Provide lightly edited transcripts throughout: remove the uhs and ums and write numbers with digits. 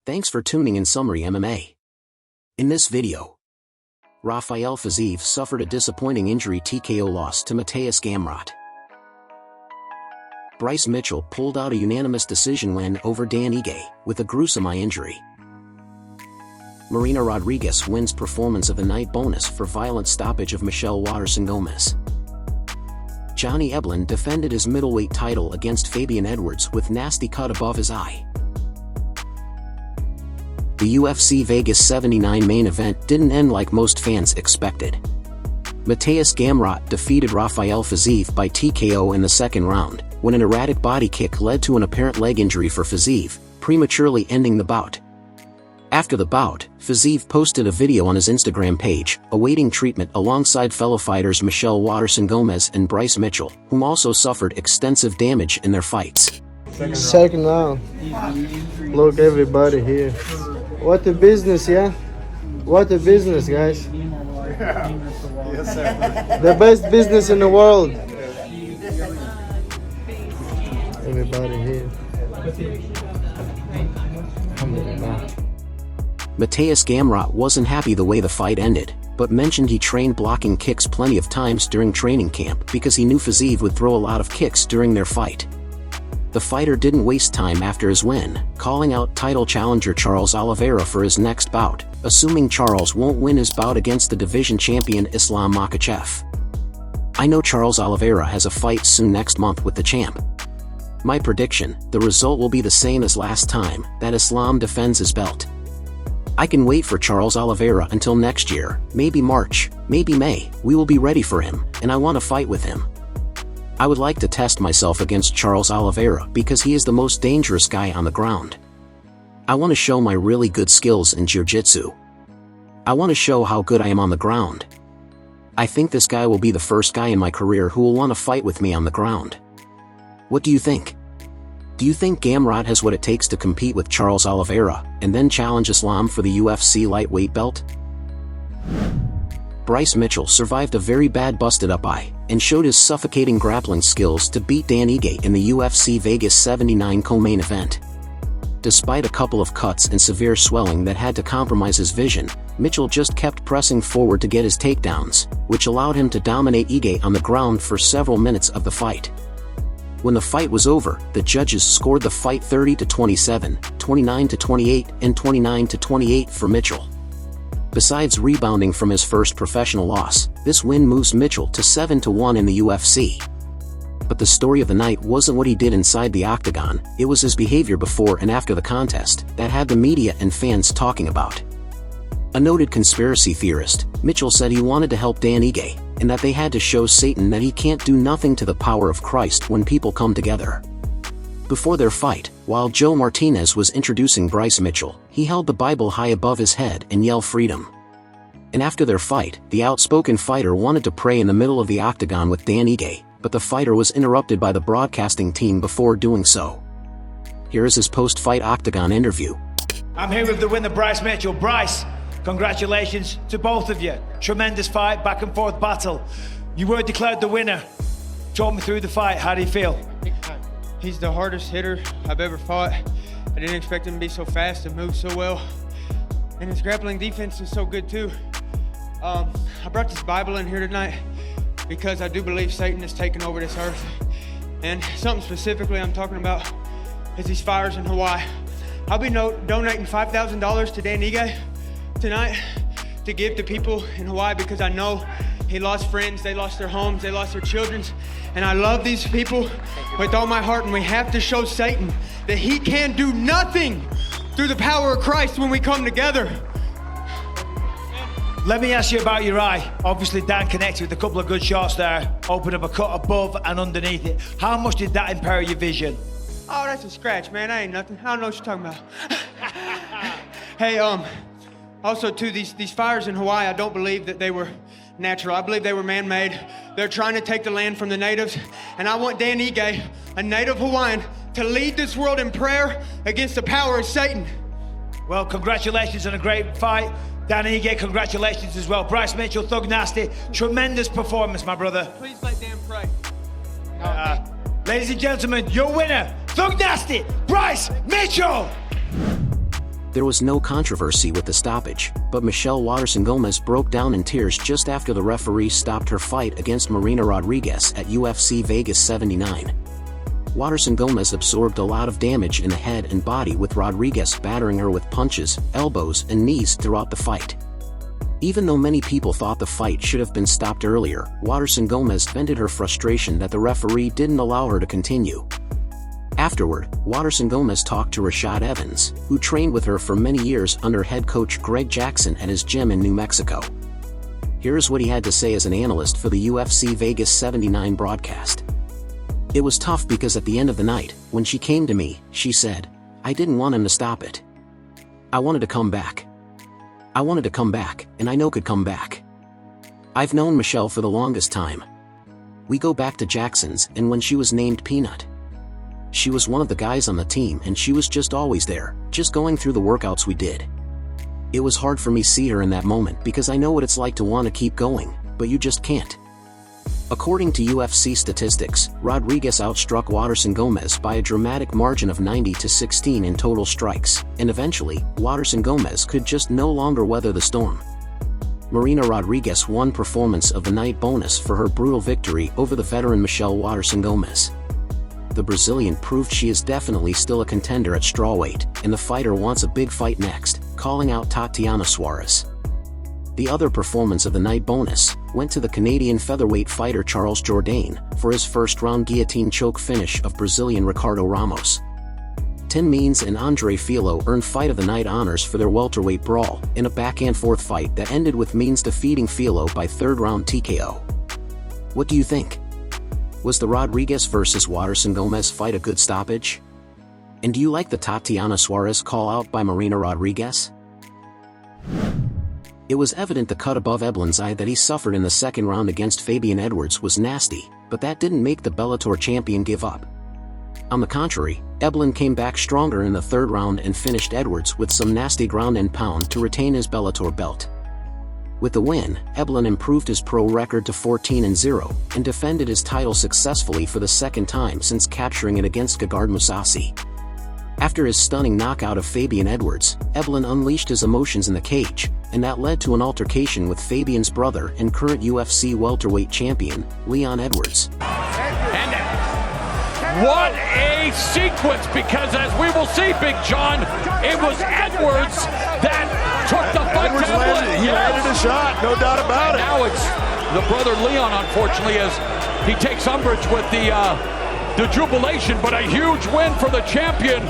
Thanks for tuning in Summary MMA. In this video, Rafael Fiziev suffered a disappointing injury TKO loss to Mateusz Gamrot. Bryce Mitchell pulled out a unanimous decision win over Dan Ige with a gruesome eye injury. Marina Rodriguez wins performance of the night bonus for violent stoppage of Michelle Waterson-Gomez. Johnny Eblen defended his middleweight title against Fabian Edwards with nasty cut above his eye. The UFC Vegas 79 main event didn't end like most fans expected. Mateusz Gamrot defeated Rafael Fiziev by TKO in the second round, when an erratic body kick led to an apparent leg injury for Fiziev, prematurely ending the bout. After the bout, Fiziev posted a video on his Instagram page, awaiting treatment alongside fellow fighters Michelle Waterson-Gomez and Bryce Mitchell, whom also suffered extensive damage in their fights. Second round. Look, everybody here. What a business, yeah? What a business, guys. Yes, sir. The best business in the world. Everybody here. Mateusz Gamrot wasn't happy the way the fight ended, but mentioned he trained blocking kicks plenty of times during training camp because he knew Fiziev would throw a lot of kicks during their fight. The fighter didn't waste time after his win, calling out title challenger Charles Oliveira for his next bout, assuming Charles won't win his bout against the division champion Islam Makhachev. "I know Charles Oliveira has a fight soon next month with the champ. My prediction, the result will be the same as last time, that Islam defends his belt. I can wait for Charles Oliveira until next year, maybe March, maybe May, we will be ready for him, and I want to fight with him. I would like to test myself against Charles Oliveira because he is the most dangerous guy on the ground. I want to show my really good skills in jiu-jitsu. I want to show how good I am on the ground. I think this guy will be the first guy in my career who will want to fight with me on the ground. What do you think? Do you think Gamrot has what it takes to compete with Charles Oliveira, and then challenge Islam for the UFC lightweight belt?" Bryce Mitchell survived a very bad busted-up eye, and showed his suffocating grappling skills to beat Dan Ige in the UFC Vegas 79 co-main event. Despite a couple of cuts and severe swelling that had to compromise his vision, Mitchell just kept pressing forward to get his takedowns, which allowed him to dominate Ige on the ground for several minutes of the fight. When the fight was over, the judges scored the fight 30-27, 29-28, and 29-28 for Mitchell. Besides rebounding from his first professional loss, this win moves Mitchell to 7-1 in the UFC. But the story of the night wasn't what he did inside the octagon, it was his behavior before and after the contest that had the media and fans talking about. A noted conspiracy theorist, Mitchell said he wanted to help Dan Ige, and that they had to show Satan that he can't do nothing to the power of Christ when people come together. Before their fight, while Joe Martinez was introducing Bryce Mitchell, he held the Bible high above his head and yelled freedom. And after their fight, the outspoken fighter wanted to pray in the middle of the octagon with Dan Ige, but the fighter was interrupted by the broadcasting team before doing so. Here is his post-fight octagon interview. "I'm here with the winner, Bryce Mitchell. Bryce, congratulations to both of you. Tremendous fight, back and forth battle. You were declared the winner. Talk me through the fight. How do you feel?" He's the hardest hitter I've ever fought. I didn't expect him to be so fast and move so well. And his grappling defense is so good too. I brought this Bible in here tonight because I do believe Satan is taking over this earth. And something specifically I'm talking about is these fires in Hawaii. I'll be donating $5,000 to Dan Ige tonight to give to people in Hawaii because I know he lost friends, they lost their homes, they lost their children. And I love these people with all my heart, and we have to show Satan that he can do nothing through the power of Christ when we come together. Let me ask you about your eye. Obviously, Dan connected with a couple of good shots there, opened up a cut above and underneath it. How much did that impair your vision? Oh, that's a scratch, man. That ain't nothing. I don't know what you're talking about. Hey, also too, these fires in Hawaii, I don't believe that they were natural. I believe they were man-made. They're trying to take the land from the natives, and I want Dan Ige, a native Hawaiian, to lead this world in prayer against the power of Satan. Well, congratulations on a great fight. Dan Ige, congratulations as well. Bryce Mitchell, Thug Nasty, tremendous performance, my brother. Please let Dan pray. Ladies and gentlemen, your winner, Thug Nasty, Bryce Mitchell. There was no controversy with the stoppage, but Michelle Waterson-Gomez broke down in tears just after the referee stopped her fight against Marina Rodriguez at UFC Vegas 79. Waterson-Gomez absorbed a lot of damage in the head and body, with Rodriguez battering her with punches, elbows, and knees throughout the fight. Even though many people thought the fight should have been stopped earlier, Waterson-Gomez vented her frustration that the referee didn't allow her to continue. Afterward, Waterson-Gomez talked to Rashad Evans, who trained with her for many years under head coach Greg Jackson at his gym in New Mexico. Here's what he had to say as an analyst for the UFC Vegas 79 broadcast. "It was tough because at the end of the night, when she came to me, she said, 'I didn't want him to stop it. I wanted to come back. I wanted to come back, and I know could come back.' I've known Michelle for the longest time. We go back to Jackson's, and when she was named Peanut, she was one of the guys on the team, and she was just always there, just going through the workouts we did. It was hard for me to see her in that moment because I know what it's like to want to keep going, but you just can't." According to UFC statistics, Rodriguez outstruck Waterson-Gomez by a dramatic margin of 90-16 in total strikes, and eventually, Waterson-Gomez could just no longer weather the storm. Marina Rodriguez won Performance of the Night bonus for her brutal victory over the veteran Michelle Waterson-Gomez. The Brazilian proved she is definitely still a contender at strawweight, and the fighter wants a big fight next, calling out Tatiana Suarez. The other Performance of the Night bonus went to the Canadian featherweight fighter Charles Jourdain for his first-round guillotine choke finish of Brazilian Ricardo Ramos. Tim Means and Andre Filo earned Fight of the Night honors for their welterweight brawl in a back-and-forth fight that ended with Means defeating Filo by third-round TKO. What do you think? Was the Rodriguez vs. Waterson-Gomez fight a good stoppage? And do you like the Tatiana Suarez call-out by Marina Rodriguez? It was evident the cut above Eblen's eye that he suffered in the second round against Fabian Edwards was nasty, but that didn't make the Bellator champion give up. On the contrary, Eblen came back stronger in the third round and finished Edwards with some nasty ground and pound to retain his Bellator belt. With the win, Eblen improved his pro record to 14-0 and defended his title successfully for the second time since capturing it against Gegard Mousasi. After his stunning knockout of Fabian Edwards, Eblen unleashed his emotions in the cage, and that led to an altercation with Fabian's brother and current UFC welterweight champion, Leon Edwards. And what a sequence, because as we will see, Big John, it was Edwards that took the fight to Eblen. He landed a shot, no doubt about it. Now it's the brother Leon, unfortunately, as he takes umbrage with the jubilation, but a huge win for the champion.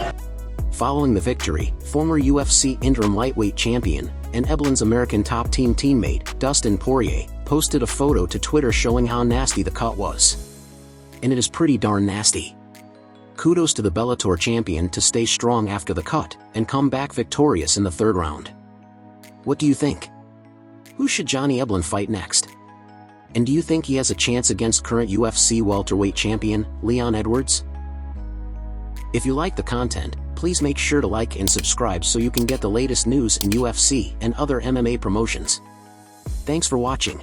Following the victory, former UFC interim lightweight champion and Eblen's American Top Team teammate, Dustin Poirier, posted a photo to Twitter showing how nasty the cut was. And it is pretty darn nasty. Kudos to the Bellator champion to stay strong after the cut and come back victorious in the third round. What do you think? Who should Johnny Eblen fight next? And do you think he has a chance against current UFC welterweight champion, Leon Edwards? If you like the content, please make sure to like and subscribe so you can get the latest news in UFC and other MMA promotions. Thanks for watching.